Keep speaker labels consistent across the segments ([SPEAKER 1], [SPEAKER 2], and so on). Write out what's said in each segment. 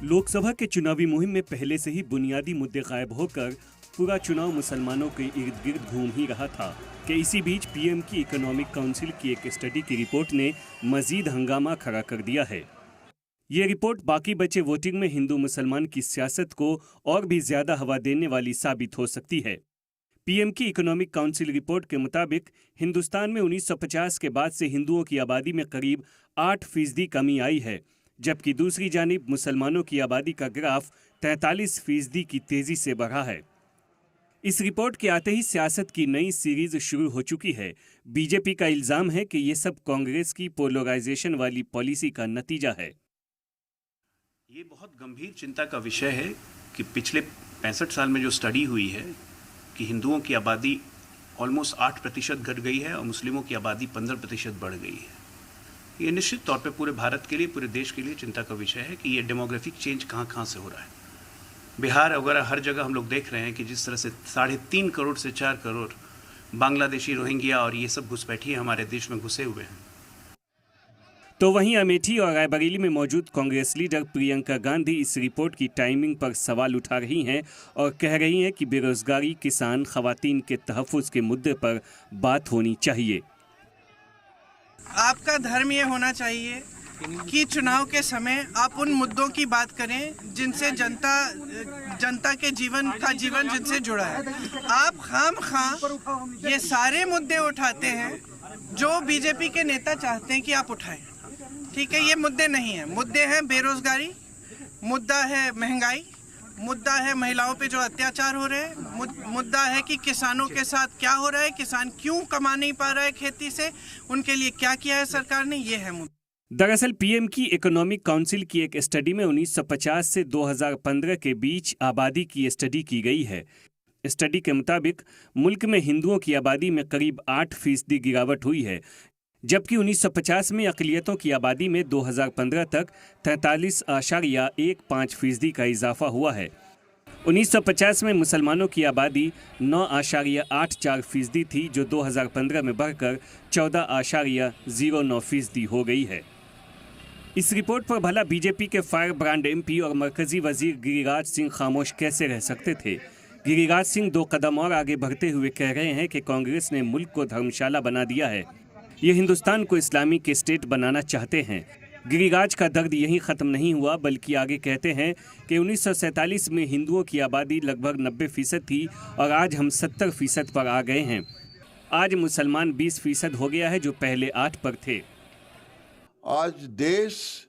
[SPEAKER 1] लोकसभा के चुनावी मुहिम में पहले से ही बुनियादी मुद्दे गायब होकर पूरा चुनाव मुसलमानों के इर्द गिर्द घूम ही रहा था कि इसी बीच पीएम की इकोनॉमिक काउंसिल की एक स्टडी की रिपोर्ट ने मजीद हंगामा खड़ा कर दिया है। ये रिपोर्ट बाकी बचे वोटिंग में हिंदू मुसलमान की सियासत को और भी ज्यादा हवा देने वाली साबित हो सकती है। पीएम की इकोनॉमिक काउंसिल रिपोर्ट के मुताबिक हिंदुस्तान में 1950 के बाद से हिंदुओं की आबादी में करीब 8% कमी आई है, जबकि दूसरी जानिब मुसलमानों की आबादी का ग्राफ 43% की तेजी से बढ़ा है। इस रिपोर्ट के आते ही सियासत की नई सीरीज शुरू हो चुकी है। बीजेपी का इल्जाम है कि ये सब कांग्रेस की पोलराइजेशन वाली पॉलिसी का नतीजा है।
[SPEAKER 2] ये बहुत गंभीर चिंता का विषय है कि पिछले 65 साल में जो स्टडी हुई है कि हिंदुओं की आबादी ऑलमोस्ट 8% घट गई है और मुस्लिमों की आबादी 15% बढ़ गई है। ये निश्चित तौर पे पूरे भारत के लिए, पूरे देश के लिए चिंता का विषय है कि ये डेमोग्राफिक चेंज कहाँ से हो रहा है। बिहार वगैरह हर जगह हम लोग देख रहे हैं कि जिस तरह से 3.5 करोड़ से 4 करोड़ बांग्लादेशी, रोहिंग्या और ये सब घुसपैठिए हमारे देश में घुसे हुए हैं।
[SPEAKER 1] तो वहीं अमेठी और रायबरेली में मौजूद कांग्रेस लीडर प्रियंका गांधी इस रिपोर्ट की टाइमिंग पर सवाल उठा रही हैं और कह रही हैं कि बेरोजगारी, किसान, खवातीन के तहफ्फुज के मुद्दे पर बात होनी चाहिए।
[SPEAKER 3] आपका धर्म ये होना चाहिए कि चुनाव के समय आप उन मुद्दों की बात करें जिनसे जनता के जीवन जिनसे जुड़ा है। आप खाम ये सारे मुद्दे उठाते हैं जो बीजेपी के नेता चाहते हैं कि आप उठाएं। ठीक है, ये मुद्दे नहीं है। मुद्दे हैं बेरोजगारी, मुद्दा है महंगाई, मुद्दा है महिलाओं पे जो अत्याचार हो रहे हैं, मुद्दा है कि किसानों के साथ क्या हो रहा है, किसान क्यों कमा नहीं पा रहा है खेती से, उनके लिए क्या किया है सरकार ने, ये है मुद्दा।
[SPEAKER 1] दरअसल पीएम की इकोनॉमिक काउंसिल की एक स्टडी में 1950 से 2015 के बीच आबादी की स्टडी की गई है। स्टडी के मुताबिक मुल्क में हिंदुओं की आबादी में करीब 8% गिरावट हुई है, जबकि 1950 में अक़लियतों की आबादी में 2015 तक 43.15% का इजाफा हुआ है। 1950 में मुसलमानों की आबादी 9.84% थी, जो 2015 में बढ़कर 14.09% हो गई है। इस रिपोर्ट पर भला बीजेपी के फायर ब्रांड एमपी और मरकजी वजीर गिरिराज सिंह खामोश कैसे रह सकते थे। गिरिराज सिंह 2 कदम और आगे बढ़ते हुए कह रहे हैं कि कांग्रेस ने मुल्क को धर्मशाला बना दिया है। ये हिंदुस्तान को इस्लामिक स्टेट बनाना चाहते हैं। गिरिराज का दर्द यहीं ख़त्म नहीं हुआ, बल्कि आगे कहते हैं कि 1947 में हिंदुओं की आबादी लगभग 90% थी और आज हम 70% पर आ गए हैं। आज मुसलमान 20% हो गया है, जो पहले 8 पर थे।
[SPEAKER 4] आज देश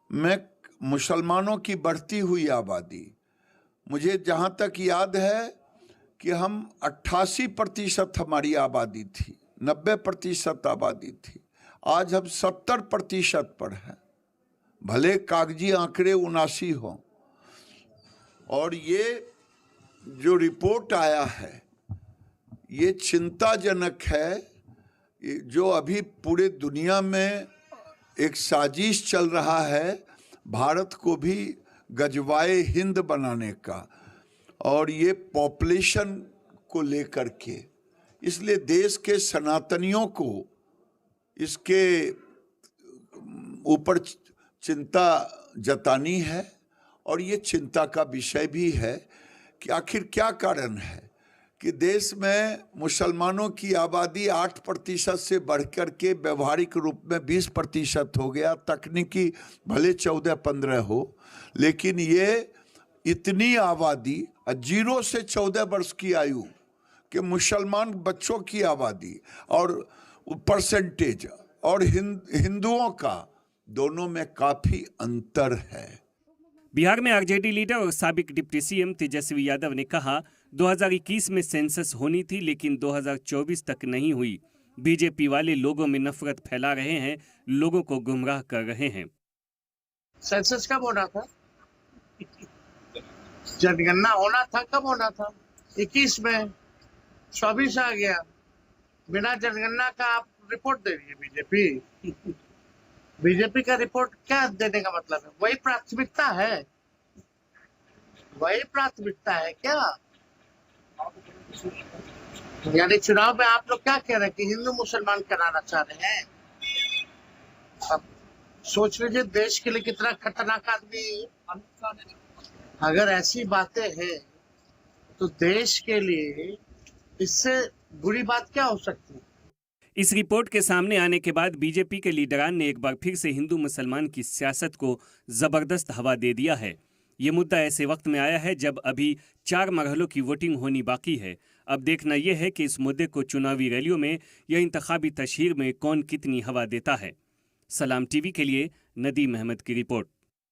[SPEAKER 4] में मुसलमानों की बढ़ती हुई आबादी, मुझे जहाँ तक याद है कि हम 88% हमारी आबादी थी, 90% आबादी थी, आज हम 70% पर हैं। भले कागजी आंकड़े 79 हों। और ये जो रिपोर्ट आया है ये चिंताजनक है, जो अभी पूरे दुनिया में एक साजिश चल रहा है भारत को भी गजवाए हिंद बनाने का, और ये पॉपुलेशन को लेकर के। इसलिए देश के सनातनियों को इसके ऊपर चिंता जतानी है, और ये चिंता का विषय भी है कि आखिर क्या कारण है कि देश में मुसलमानों की आबादी 8% से बढ़कर के व्यवहारिक रूप में 20% हो गया। तकनीकी भले 14-15 हो, लेकिन ये इतनी आबादी 0 से 14 वर्ष की आयु के मुसलमान बच्चों की आबादी और परसेंटेज और हिंदुओं का, दोनों में काफी अंतर है।
[SPEAKER 1] बिहार में आरजेडी लीडर और साबिक डिप्टी सीएम तेजस्वी यादव ने कहा 2021 में सेंसस होनी थी, लेकिन 2024 तक नहीं हुई। बीजेपी वाले लोगों में नफरत फैला रहे हैं, लोगों को गुमराह कर रहे हैं।
[SPEAKER 5] सेंसस कब होना था? जनगणना होना था, कब होना था? 21 में, 24 आ गया। बिना जनगणना का आप रिपोर्ट दे रही है बीजेपी। बीजेपी का रिपोर्ट क्या देने का मतलब है? वही प्राथमिकता है, वही प्राथमिकता है क्या? यानी चुनाव में आप लोग क्या कह रहे हैं कि हिंदू मुसलमान कराना चाह रहे हैं? सोच लीजिए देश के लिए कितना खतरनाक आदमी है। अगर ऐसी बातें हैं तो देश के लिए इससे बुरी बात क्या हो सकती है।
[SPEAKER 1] इस रिपोर्ट के सामने आने के बाद बीजेपी के लीडरान ने एक बार फिर से हिंदू मुसलमान की सियासत को जबरदस्त हवा दे दिया है। ये मुद्दा ऐसे वक्त में आया है जब अभी 4 मरहलों की वोटिंग होनी बाकी है। अब देखना यह है कि इस मुद्दे को चुनावी रैलियों में या इंतखाबी तशहीर में कौन कितनी हवा देता है। सलाम टीवी के लिए नदीम अहमद की रिपोर्ट।